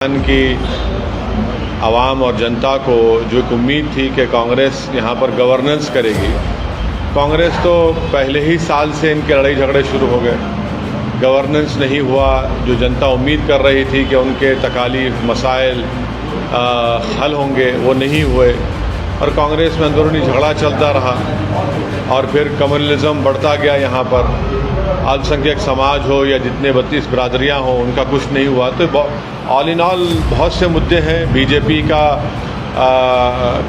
की आवाम और जनता को जो एक उम्मीद थी कि कांग्रेस यहाँ पर गवर्नेंस करेगी। कांग्रेस तो पहले ही साल से इनके लड़ाई झगड़े शुरू हो गए। गवर्नेंस नहीं हुआ। जो जनता उम्मीद कर रही थी कि उनके तकालीफ मसाइल हल होंगे, वो नहीं हुए और कांग्रेस में अंदरूनी झगड़ा चलता रहा और फिर कम्युनलिज्म बढ़ता गया। यहाँ पर अल्पसंख्यक समाज हो या जितने 32 बिरादरियाँ हों, उनका कुछ नहीं हुआ। तो ऑल इन ऑल बहुत से मुद्दे हैं। बीजेपी का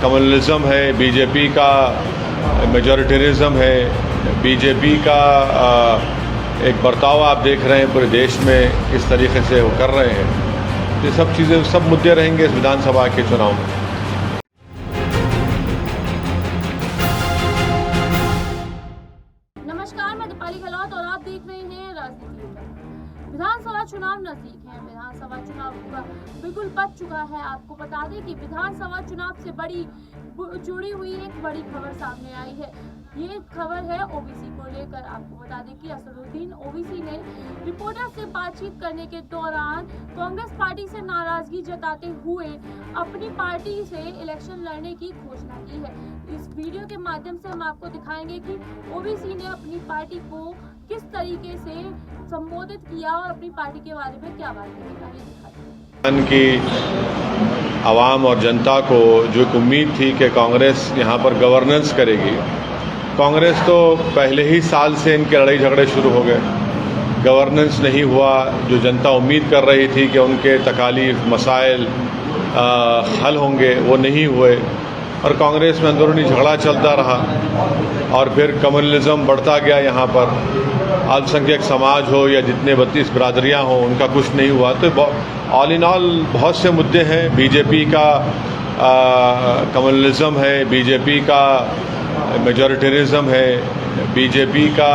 कम्युनलिज्म है, बीजेपी का मेजॉरिटेरिज्म है, बीजेपी का एक बर्ताव आप देख रहे हैं पूरे देश में किस तरीके से वो कर रहे हैं। ये सब चीज़ें, सब मुद्दे रहेंगे इस विधानसभा के चुनाव में। नमस्कार, मैं दीपाली गहलोत और आप देख रहे हैं राजनीति। विधानसभा चुनाव नजदीक है। विधानसभा चुनाव बिल्कुल बच चुका है। आपको बता दें कि विधानसभा चुनाव से जुड़ी हुई एक बड़ी खबर सामने आई है। ये खबर है ओबीसी को लेकर। आपको बता दें कि असदुद्दीन ओवैसी ने रिपोर्टर से बातचीत करने के दौरान कांग्रेस पार्टी से नाराजगी जताते हुए अपनी पार्टी से इलेक्शन लड़ने की घोषणा की है। इस वीडियो के माध्यम से हम आपको दिखाएंगे कि ओवैसी ने अपनी पार्टी को किस तरीके से संबोधित किया और अपनी पार्टी के बारे में क्या बात कही। की आवाम और जनता को जो एक उम्मीद थी कि कांग्रेस यहाँ पर गवर्नेंस करेगी। कांग्रेस तो पहले ही साल से इनके लड़ाई झगड़े शुरू हो गए। गवर्नेंस नहीं हुआ। जो जनता उम्मीद कर रही थी कि उनके तकालीफ मसाइल हल होंगे, वो नहीं हुए और कांग्रेस में अंदरूनी झगड़ा चलता रहा और फिर कम्युनलिज्म बढ़ता गया। यहाँ पर अल्पसंख्यक समाज हो या जितने 32 बिरादरियाँ हों, उनका कुछ नहीं हुआ। तो ऑल इन ऑल बहुत से मुद्दे हैं। बीजेपी का कम्युनलिज्म है, बीजेपी का मेजॉरिटेरिज्म है, बीजेपी का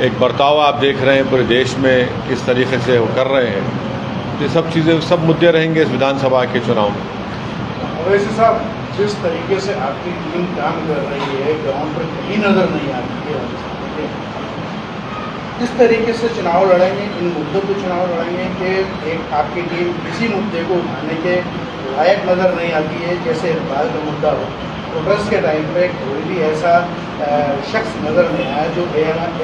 एक बर्ताव आप देख रहे हैं पूरे देश में किस तरीके से वो कर रहे हैं। ये सब चीज़ें, सब मुद्दे रहेंगे इस विधानसभा के चुनाव में। वैसे साहब, जिस तरीके से आपकी टीम काम कर रही है, ग्राउंड पर कहीं नज़र नहीं आती है। किस तरीके से चुनाव लड़ेंगे, इन मुद्दों पर चुनाव लड़ेंगे कि एक आपकी टीम किसी मुद्दे को उठाने के लायक नज़र नहीं आती है। जैसे इकबाल का मुद्दा हो, प्रोटेस्ट के टाइम पे कोई भी ऐसा शख्स नज़र नहीं आया जो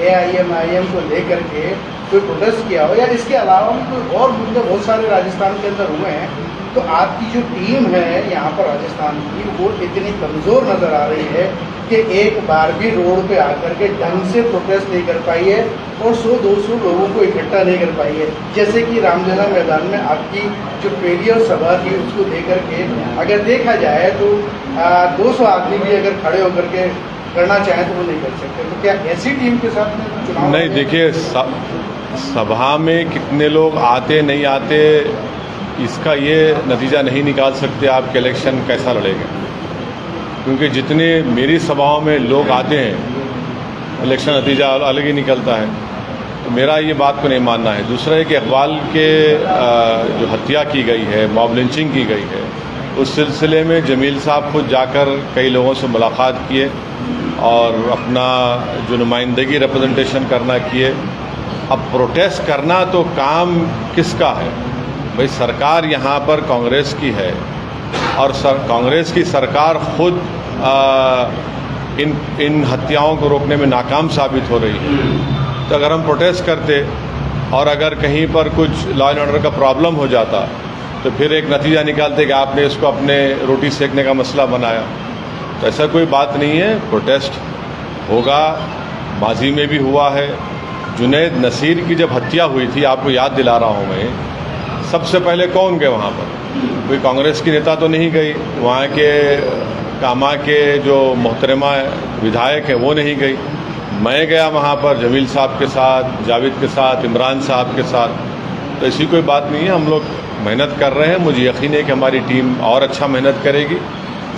AIM को लेकर के कोई प्रोटेस्ट किया हो, या इसके अलावा भी कोई और मुद्दे बहुत सारे राजस्थान के अंदर हुए हैं। तो आपकी जो टीम है यहाँ पर राजस्थान की, वो इतनी कमज़ोर नज़र आ रही है कि एक बार भी रोड पे आकर के ढंग से प्रोटेस्ट नहीं कर पाई है और 100-200 लोगों को इकट्ठा नहीं कर पाई है। जैसे कि रामलीला मैदान में आपकी जो फेलियर सभा थी, उसको लेकर के अगर देखा जाए तो 200 आदमी भी अगर खड़े होकर के करना चाहें तो वो नहीं कर सकते। तो क्या ऐसी टीम के साथ में चुनाव नहीं? देखिए, सभा में कितने लोग आते नहीं आते, इसका ये नतीजा नहीं निकाल सकते आप कि इलेक्शन कैसा लड़ेगा, क्योंकि जितने मेरी सभाओं में लोग आते हैं, इलेक्शन नतीजा अलग ही निकलता है। तो मेरा ये बात को नहीं मानना है। दूसरा है कि इकबाल के जो हत्या की गई है, मॉब लिंचिंग की गई है, उस सिलसिले में जमील साहब खुद जाकर कई लोगों से मुलाकात किए और अपना जो नुमाइंदगी रिप्रेजेंटेशन करना किए। अब प्रोटेस्ट करना तो काम किसका है भाई? सरकार यहाँ पर कांग्रेस की है और कांग्रेस की सरकार खुद इन हत्याओं को रोकने में नाकाम साबित हो रही है। तो अगर हम प्रोटेस्ट करते और अगर कहीं पर कुछ लॉ एंड ऑर्डर का प्रॉब्लम हो जाता तो फिर एक नतीजा निकालते कि आपने इसको अपने रोटी सेकने का मसला बनाया। तो ऐसा कोई बात नहीं है। प्रोटेस्ट होगा, माजी में भी हुआ है। जुनैद नसीर की जब हत्या हुई थी, आपको याद दिला रहा हूँ मैं, सबसे पहले कौन गए वहाँ पर? कोई कांग्रेस की नेता तो नहीं गई। वहाँ के कामा के जो मोहतरमा विधायक हैं वो नहीं गई। मैं गया वहाँ पर जमील साहब के साथ, जावेद के साथ, इमरान साहब के साथ। तो ऐसी कोई बात नहीं है। हम लोग मेहनत कर रहे हैं। मुझे यकीन है कि हमारी टीम और अच्छा मेहनत करेगी।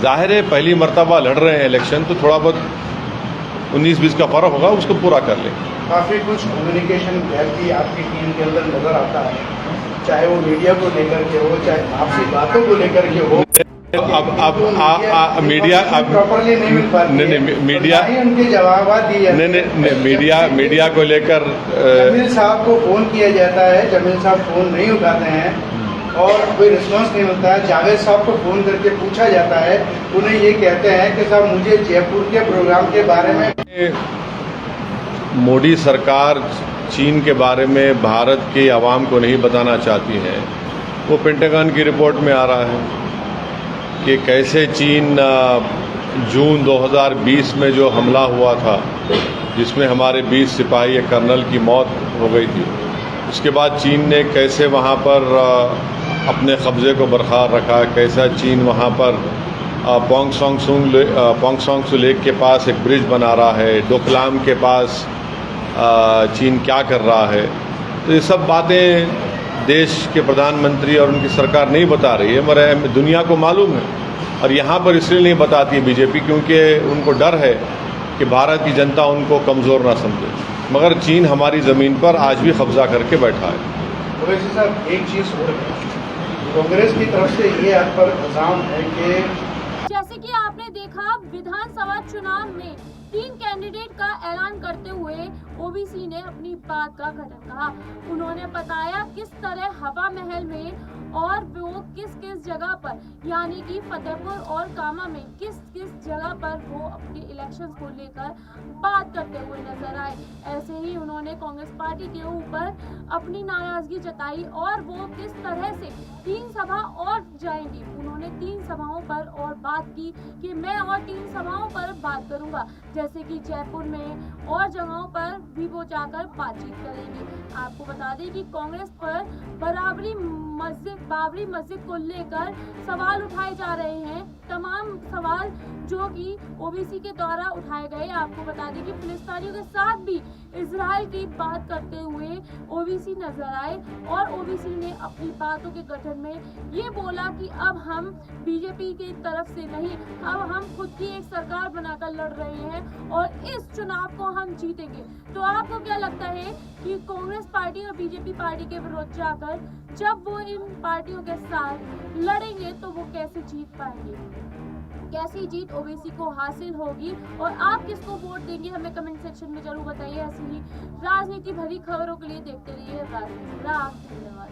जाहिर है पहली मर्तबा लड़ रहे हैं इलेक्शन, तो थोड़ा बहुत 19-20 का फ़र्क होगा, उसको पूरा कर लेंगे। काफ़ी कुछ कम्युनिकेशन गैप भी आपकी टीम के अंदर नज़र आता है, चाहे वो मीडिया को लेकर के हो, चाहे आपसी बातों को लेकर के हो। अब मीडिया प्रॉपर्ली नहीं मिल पाती है। मीडिया उनके जवाब दिए नहीं, मीडिया को लेकर जमील साहब को फ़ोन किया जाता है, जमील साहब फ़ोन नहीं उठाते हैं। और कोई रिस्पांस नहीं मिलता है। जावेद साहब को फ़ोन करके पूछा जाता है, उन्हें ये कहते हैं कि साहब मुझे जयपुर के प्रोग्राम के बारे में। मोदी सरकार चीन के बारे में भारत की आवाम को नहीं बताना चाहती है। वो पेंटागन की रिपोर्ट में आ रहा है कि कैसे चीन जून 2020 में जो हमला हुआ था जिसमें हमारे 20 सिपाही कर्नल की मौत हो गई थी, उसके बाद चीन ने कैसे वहाँ पर अपने कब्ज़े को बरकरार रखा, कैसा चीन वहाँ पर पोंगसोंग सू लेक के पास एक ब्रिज बना रहा है, डोकलाम के पास चीन क्या कर रहा है। तो ये सब बातें देश के प्रधानमंत्री और उनकी सरकार नहीं बता रही है, मगर दुनिया को मालूम है। और यहाँ पर इसलिए नहीं बताती है बीजेपी क्योंकि उनको डर है कि भारत की जनता उनको कमज़ोर ना समझे, मगर चीन हमारी ज़मीन पर आज भी कब्जा करके बैठा है। वैसे साहब एक चीज़ और है, कांग्रेस की तरफ से ये आप पर इल्ज़ाम है कि जैसे कि आपने देखा विधानसभा चुनाव में 3 कैंडिडेट का ऐलान करते हुए ओबीसी ने अपनी बात का गठन कहा। उन्होंने बताया किस तरह हवा महल में और वो किस किस जगह पर, यानी कि फतेहपुर और कामा में किस किस जगह पर वो अपने इलेक्शंस को लेकर बात करते हुए नजर आए। ऐसे ही उन्होंने कांग्रेस पार्टी के ऊपर अपनी नाराजगी जताई और वो किस तरह से 3 सभा और जाएंगी। उन्होंने 3 सभाओं पर और बात की कि मैं और 3 सभाओं पर बात करूंगा, जैसे कि जयपुर में और जगहों पर भी वो जाकर बातचीत करेंगे। आपको बता दें कि कांग्रेस पर बाबरी मस्जिद को लेकर सवाल उठाए जा रहे हैं। तमाम सवाल जो कि ओबीसी के द्वारा उठाए गए। आपको बता दें कि फिलिस्तीनियों के साथ भी इजराइल की बात करते हुए ओबीसी नजर आए और ओबीसी ने अपनी बातों के गठन में ये बोला कि अब हम बीजेपी की तरफ से नहीं, अब हम खुद की एक सरकार बनाकर लड़ रहे हैं और इस चुनाव को हम जीतेंगे। तो आपको क्या लगता है कि कांग्रेस पार्टी और बीजेपी पार्टी के विरोध जाकर जब वो इन पार्टियों के साथ लड़ेंगे तो वो कैसे जीत पाएंगे, कैसी जीत ओबीसी को हासिल होगी और आप किसको वोट देंगे हमें कमेंट सेक्शन में जरूर बताइए। ऐसी ही राजनीति भरी खबरों के लिए देखते रहिए राजनीति। धन्यवाद।